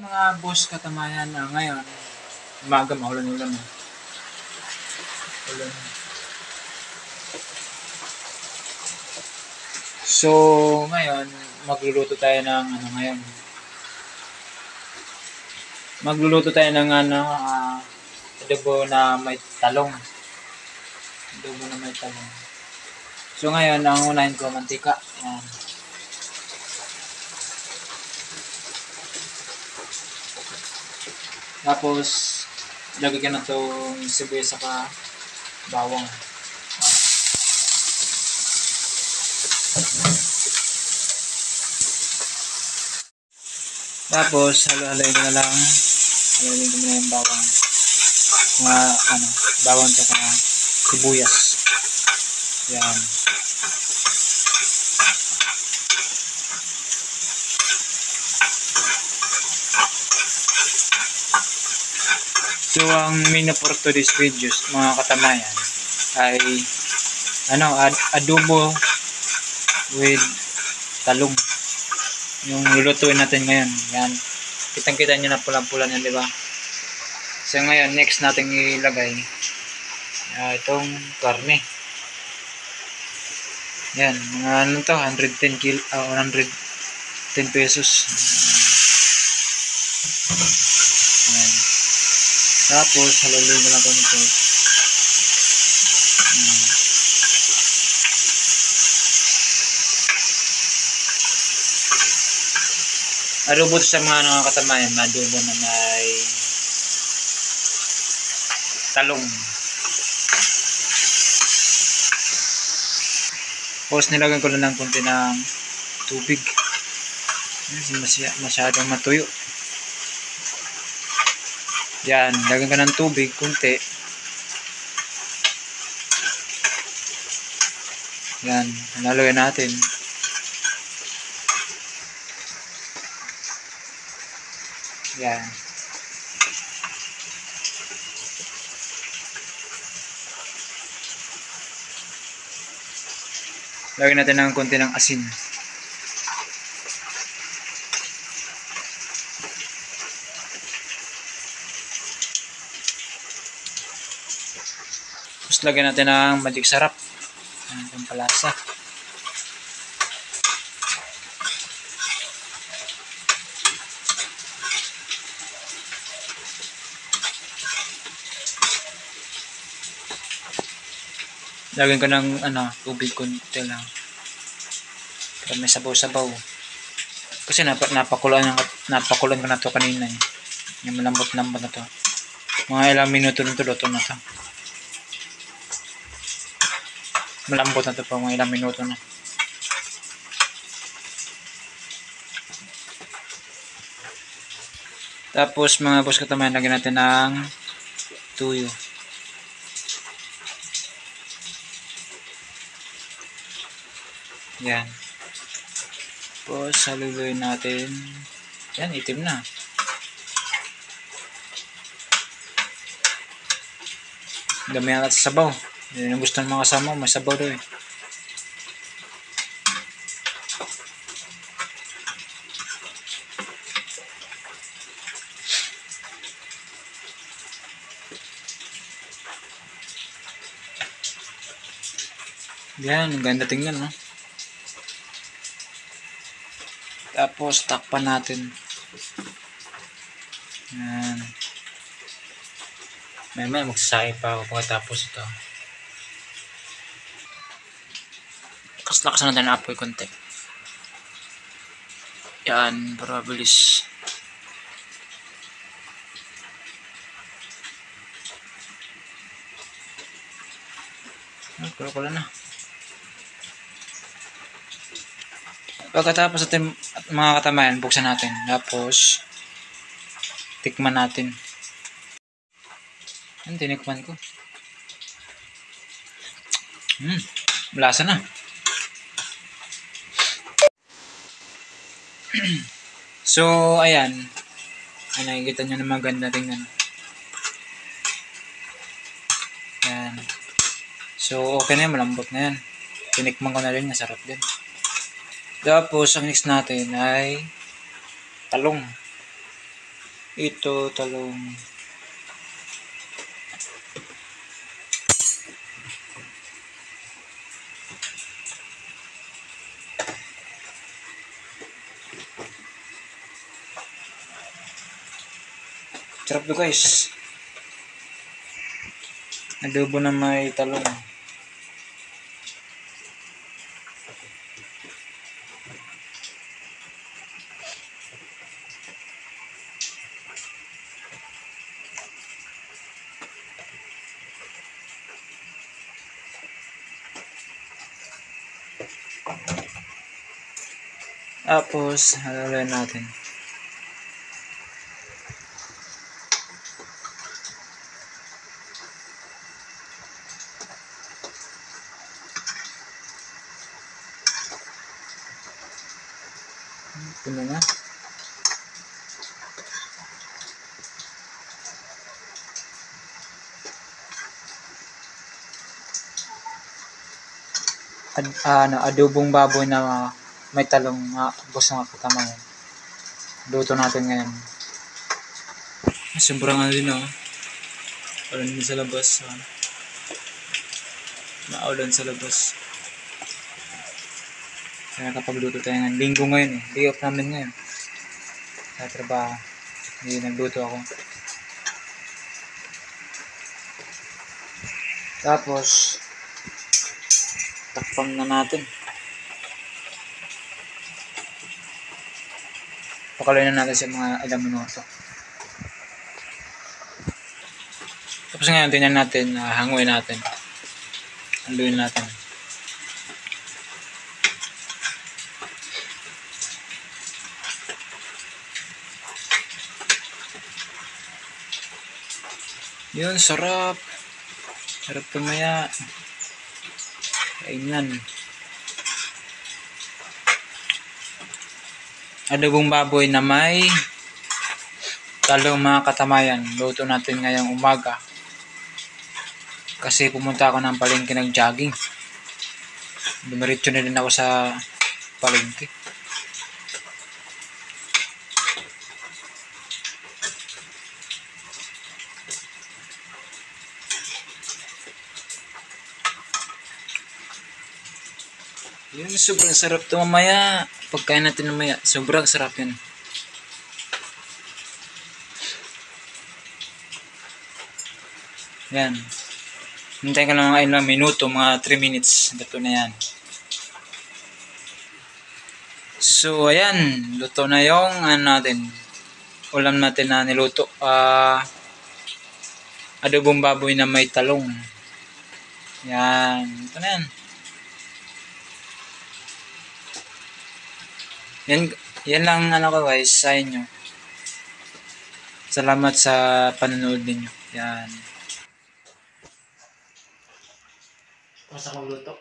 Mga boss katamayan, ngayon, umaga maulan-ulan na. Ulan. So, ngayon, magluluto tayo ng ngayon. Magluluto tayo ng adobo na may talong. Adobo na may talong. So, ngayon, ang unahin ko, mantika. Ayan. Tapos, lagay ka na itong sibuyas saka bawang. Tapos, halo-haloyin ko na lang. Halo-haloyin ko na yung bawang. Mga, bawang saka sibuyas. Yan. So, ang menu for today's videos, mga katamayan, ay adobo with talong. Yung lulutuin natin ngayon. Yan. Kitang-kita nyo na pulang-pula yan, di ba? So, ngayon, next natin ilagay itong karne. Yan. Mga 110 pesos. Yan. Tapos, haluloy na lang ito. Adobo sa mga katamayan, adobo na may talong. Tapos nilagyan ko lang ng konti ng tubig. Masyadong matuyo. Yan, lagyan ko ng tubig konti. Yan, haluin natin. Yan. Lagyan natin ng konti ng asin. Tapos lagyan natin ng magic sarap. Ang pampalasa. Lagyan ko ng tubig konti lang. Para may sabaw-sabaw. Kasi napakulan ko na to kanina eh. Yung malambot-lambot na to. Mga ilang minuto na to, luto na to. Malambot na to pa, mga ilang minuto na. Tapos mga boss katamayan, lagyan natin ng tuyo. Yan. Tapos haluloyin natin. Yan, itim na. Dami natin sa sabaw. Yan ang gusto ng mga kasama, may sabaw daw eh. Yan, ang ganda tingnan, no? Tapos takpan natin. Yan. May magsasahin pa ako pagkatapos ito. Lakasan natin ang apoy konti. Yan, para mabilis. Kulo na. Pagkatapos natin mga katamayan, buksan natin. Tapos tikman natin. Yan, tinikman ko. Malasa na. So, ayan. Nakikita nyo na maganda tingnan. Yan. So, okay na yan. Malambot na yan. Tinikman ko na rin. Masarap din. Tapos, ang next natin ay talong. Ito, talong. Sarap to guys. Adobo na may talong. Tapos, haluin natin. Puno na. Adobong baboy na may talong, boss mga katama yan. Luto natin ngayon. Sobrang ano din Ulan din sa labas. Naulan sa labas. Kaya kapag luto tayo ngayon, linggo ngayon day off namin ngayon. Sa trabaho, hindi nagluto ako. Tapos, takpan na natin. Pakaloy na natin sa mga ilang minuto. Tapos ngayon, tingnan natin, hanguin natin. Haluin natin. Yun, sarap. Sarap tumaya. Kainan. Adobong baboy na may talong mga katamayan. Luto natin ngayong umaga. Kasi pumunta ako ng palengke nag-jogging. Dumiretso na din ako sa palengke. Yun, sobrang sarap ito mamaya. Pagkain natin mamaya, sobrang sarap yun. Yan. Hintayin ka lang mga ilang minuto, mga 3 minutes. Luto na yan. So, ayan. Luto na yung ulam natin na niluto. Adobong baboy na may talong. Yan. Ito na yan. Yan lang ko guys sa inyo. Salamat sa panonood ninyo. Yan. Tapos ako luto.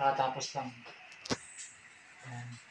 Tapos lang. Yan.